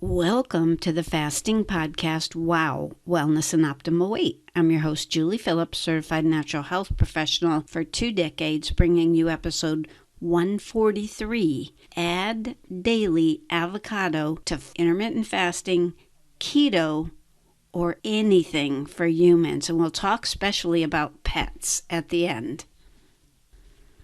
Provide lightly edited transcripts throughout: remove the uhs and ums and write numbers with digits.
Welcome to the Fasting Podcast, Wow, Wellness and Optimal Weight. I'm your host, Julie Phillips, certified natural health professional for 2 decades, bringing you episode 143, Add Daily Avocado to Intermittent Fasting, Keto, or anything for humans. And we'll talk specially about pets at the end.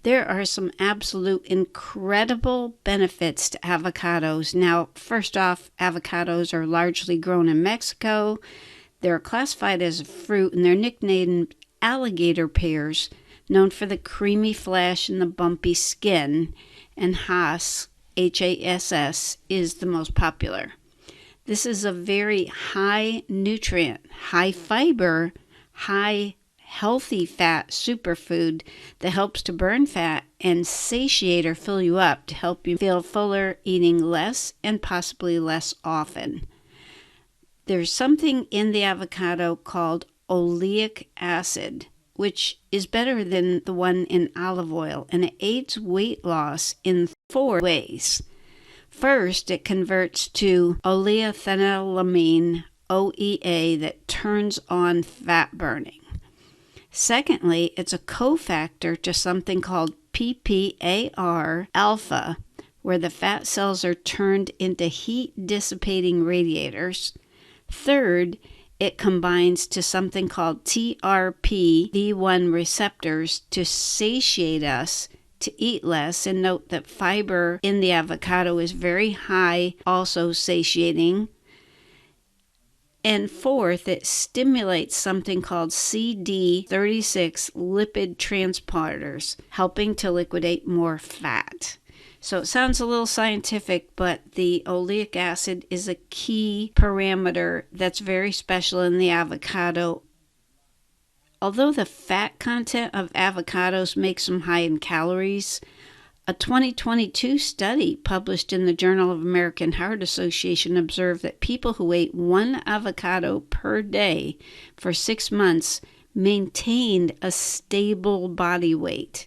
There are some absolute incredible benefits to avocados. Now, first off, avocados are largely grown in Mexico. They're classified as a fruit, and they're nicknamed alligator pears, known for the creamy flesh and the bumpy skin. And Hass, Hass, is the most popular. This is a very high nutrient, high fiber, high healthy fat superfood that helps to burn fat and satiate or fill you up to help you feel fuller, eating less and possibly less often. There's something in the avocado called oleic acid, which is better than the one in olive oil, and it aids weight loss in 4 ways. First, it converts to oleophenolamine, OEA, that turns on fat burning. Secondly, it's a cofactor to something called PPAR alpha, where the fat cells are turned into heat-dissipating radiators. Third, it combines to something called TRPV1 receptors to satiate us to eat less. And note that fiber in the avocado is very high, also satiating. And fourth, it stimulates something called CD36 lipid transporters, helping to liquidate more fat. So it sounds a little scientific, but the oleic acid is a key parameter that's very special in the avocado. Although the fat content of avocados makes them high in calories, a 2022 study published in the Journal of American Heart Association observed that people who ate 1 avocado per day for 6 months maintained a stable body weight.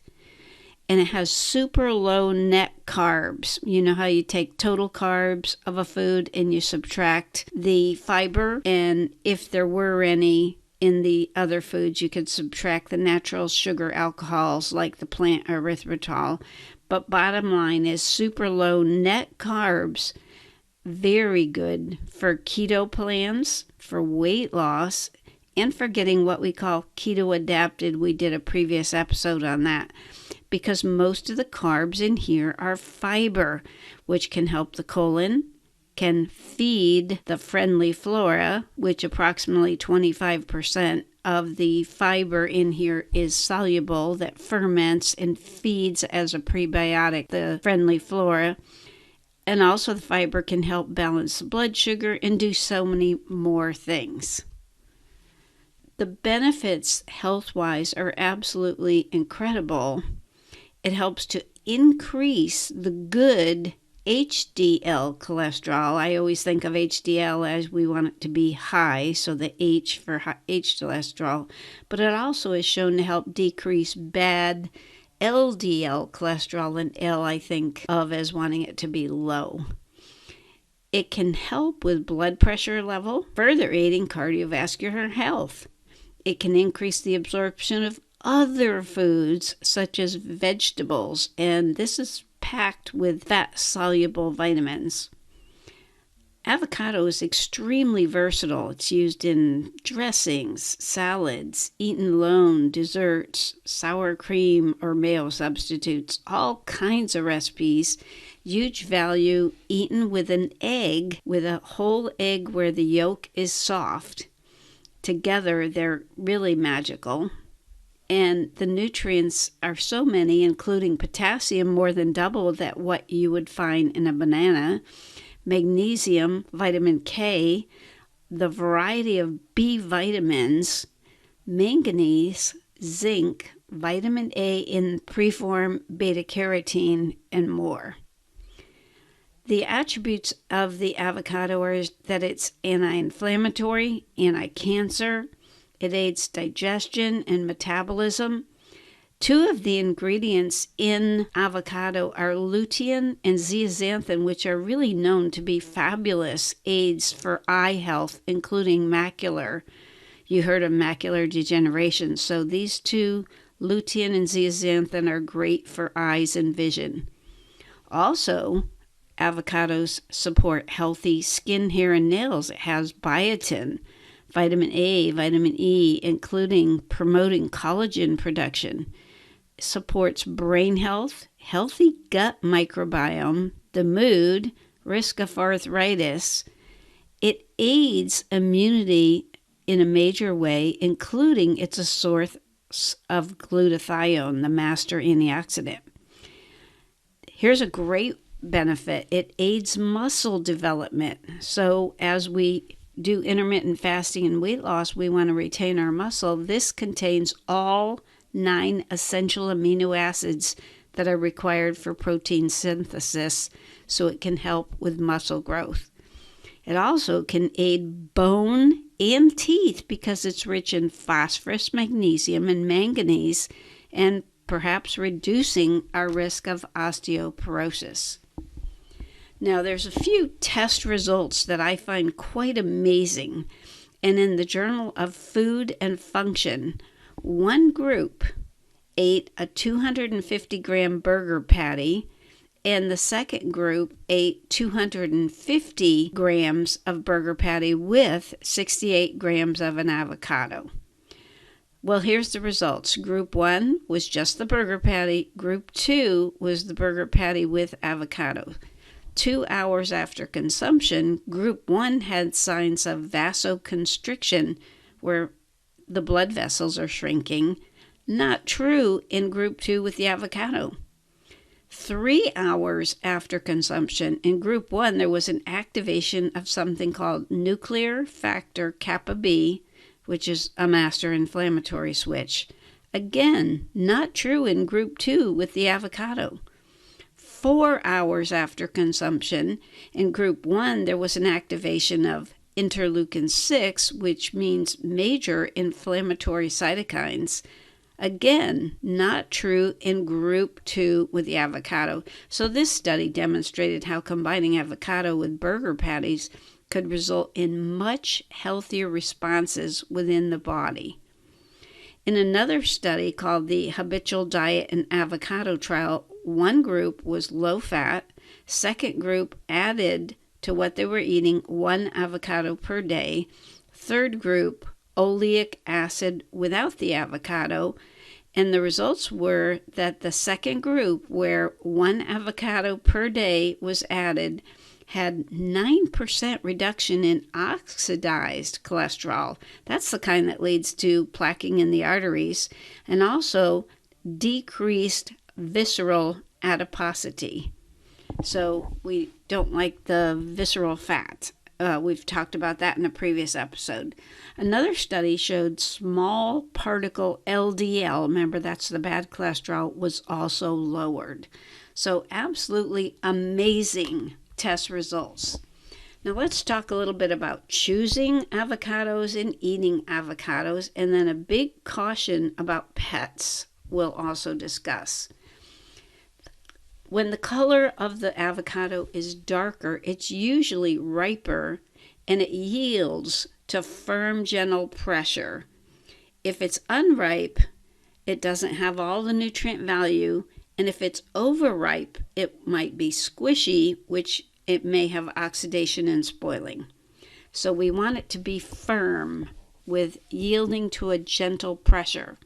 And it has super low net carbs. You know how you take total carbs of a food and you subtract the fiber, and if there were any in the other foods, you could subtract the natural sugar alcohols like the plant erythritol. But bottom line is super low net carbs, very good for keto plans, for weight loss, and for getting what we call keto adapted. We did a previous episode on that, because most of the carbs in here are fiber, which can help the colon, can feed the friendly flora, which approximately 25% of the fiber in here is soluble, that ferments and feeds as a prebiotic the friendly flora. And also the fiber can help balance the blood sugar and do so many more things. The benefits health-wise are absolutely incredible. It helps to increase the good HDL cholesterol. I always think of HDL as we want it to be high, so the H for H cholesterol. But it also is shown to help decrease bad LDL cholesterol, and L I think of as wanting it to be low. It can help with blood pressure level, further aiding cardiovascular health. It can increase the absorption of other foods such as vegetables, and this is packed with fat-soluble vitamins. Avocado is extremely versatile. It's used in dressings, salads, eaten alone, desserts, sour cream, or mayo substitutes, all kinds of recipes. Huge value, eaten with an egg, with a whole egg where the yolk is soft. Together, they're really magical. And the nutrients are so many, including potassium, more than double that what you would find in a banana, magnesium, vitamin K, the variety of B vitamins, manganese, zinc, vitamin A in preform, beta-carotene, and more. The attributes of the avocado are that it's anti-inflammatory, anti-cancer. It aids digestion and metabolism Two of the ingredients in avocado are lutein and zeaxanthin, which are really known to be fabulous aids for eye health, including macular. You heard of macular degeneration, so these two, lutein and zeaxanthin, are great for eyes and vision. Also, avocados support healthy skin, hair, and nails. It has biotin, vitamin A, vitamin E, including promoting collagen production. It supports brain health, healthy gut microbiome, the mood, risk of arthritis. It aids immunity in a major way, including it's a source of glutathione, the master antioxidant. Here's a great benefit. It aids muscle development. So as we do intermittent fasting and weight loss, we want to retain our muscle. This contains all 9 essential amino acids that are required for protein synthesis, so it can help with muscle growth. It also can aid bone and teeth because it's rich in phosphorus, magnesium, and manganese, and perhaps reducing our risk of osteoporosis. Now, there's a few test results that I find quite amazing, and in the Journal of Food and Function, one group ate a 250-gram burger patty, and the second group ate 250 grams of burger patty with 68 grams of an avocado. Well, here's the results. Group 1 was just the burger patty. Group 2 was the burger patty with avocado. 2 hours after consumption, Group 1 had signs of vasoconstriction, where the blood vessels are shrinking. Not true in Group 2 with the avocado. 3 hours after consumption, in Group 1, there was an activation of something called nuclear factor kappa B, which is a master inflammatory switch. Again, not true in Group 2 with the avocado. 4 hours after consumption, in Group 1, there was an activation of interleukin 6, which means major inflammatory cytokines. Again, not true in Group 2 with the avocado. So this study demonstrated how combining avocado with burger patties could result in much healthier responses within the body. In another study called the Habitual Diet and Avocado Trial, one group was low fat, second group added to what they were eating 1 avocado per day, third group oleic acid without the avocado, and the results were that the second group, where 1 avocado per day was added, had 9% reduction in oxidized cholesterol. That's the kind that leads to plaquing in the arteries, and also decreased visceral adiposity. So we don't like the visceral fat. We've talked about that in a previous episode. Another study showed small particle LDL, remember that's the bad cholesterol, was also lowered. So absolutely amazing test results. Now let's talk a little bit about choosing avocados and eating avocados, and then a big caution about pets we'll also discuss. When the color of the avocado is darker, it's usually riper and it yields to firm, gentle pressure. If it's unripe, it doesn't have all the nutrient value, and if it's overripe, it might be squishy, which it may have oxidation and spoiling. So we want it to be firm with yielding to a gentle pressure.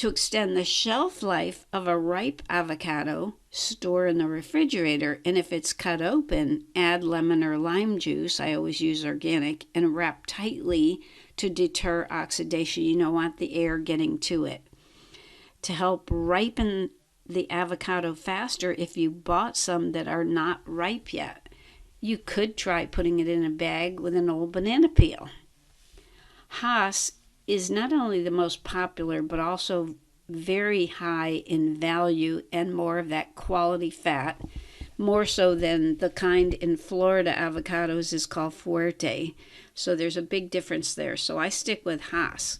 To extend the shelf life of a ripe avocado, store in the refrigerator, and if it's cut open, add lemon or lime juice, I always use organic, and wrap tightly to deter oxidation. You don't want the air getting to it. To help ripen the avocado faster, if you bought some that are not ripe yet, you could try putting it in a bag with an old banana peel. Hass is not only the most popular, but also very high in value and more of that quality fat, more so than the kind in Florida avocados is called Fuerte. So there's a big difference there. So I stick with Hass.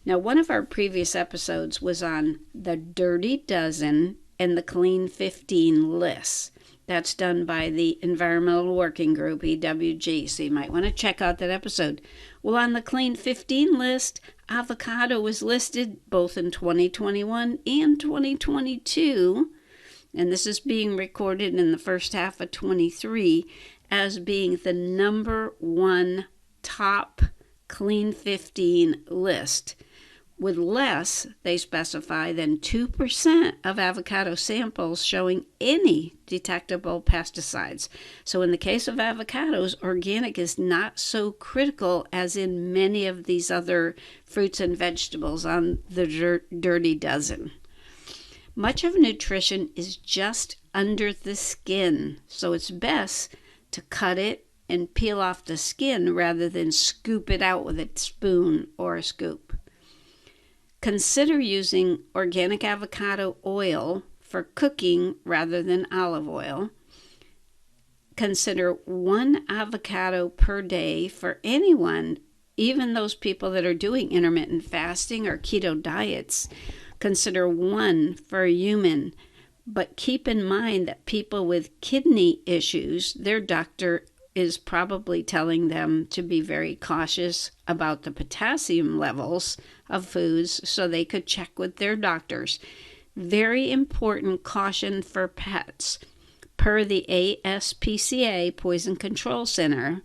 Now, one of our previous episodes was on the Dirty Dozen and the Clean 15 lists. That's done by the Environmental Working Group, EWG, so you might want to check out that episode. Well, on the Clean 15 list, avocado was listed both in 2021 and 2022, and this is being recorded in the first half of 23, as being the number one top Clean 15 list, with less, they specify, than 2% of avocado samples showing any detectable pesticides. So in the case of avocados, organic is not so critical as in many of these other fruits and vegetables on the Dirty Dozen. Much of nutrition is just under the skin, so it's best to cut it and peel off the skin rather than scoop it out with a spoon or a scoop. Consider using organic avocado oil for cooking rather than olive oil. Consider 1 avocado per day for anyone, even those people that are doing intermittent fasting or keto diets. Consider 1 for a human, but keep in mind that people with kidney issues, their doctor is probably telling them to be very cautious about the potassium levels of foods, so they could check with their doctors. Very important caution for pets. Per the ASPCA Poison Control Center,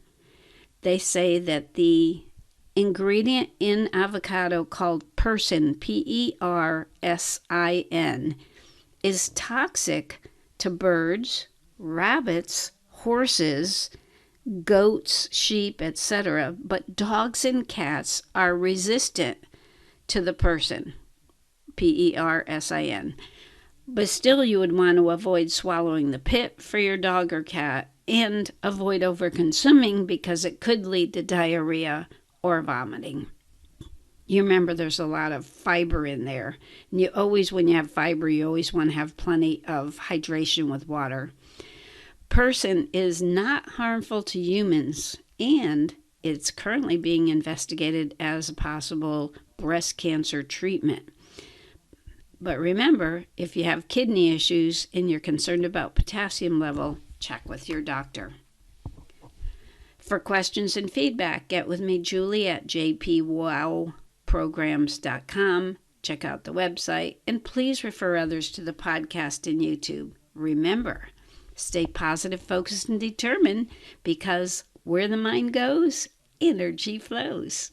they say that the ingredient in avocado called persin, P-E-R-S-I-N, is toxic to birds, rabbits, horses, goats, sheep, etc., but dogs and cats are resistant to the persin, P-E-R-S-I-N. But still, you would want to avoid swallowing the pit for your dog or cat and avoid over-consuming because it could lead to diarrhea or vomiting. You remember there's a lot of fiber in there. And you always, when you have fiber, you always want to have plenty of hydration with water. Persin is not harmful to humans, and it's currently being investigated as a possible breast cancer treatment. But remember, if you have kidney issues and you're concerned about potassium level, check with your doctor. For questions and feedback, get with me, Julie, at jpwowprograms.com. Check out the website, and please refer others to the podcast and YouTube. Remember, stay positive, focused, and determined, because where the mind goes, energy flows.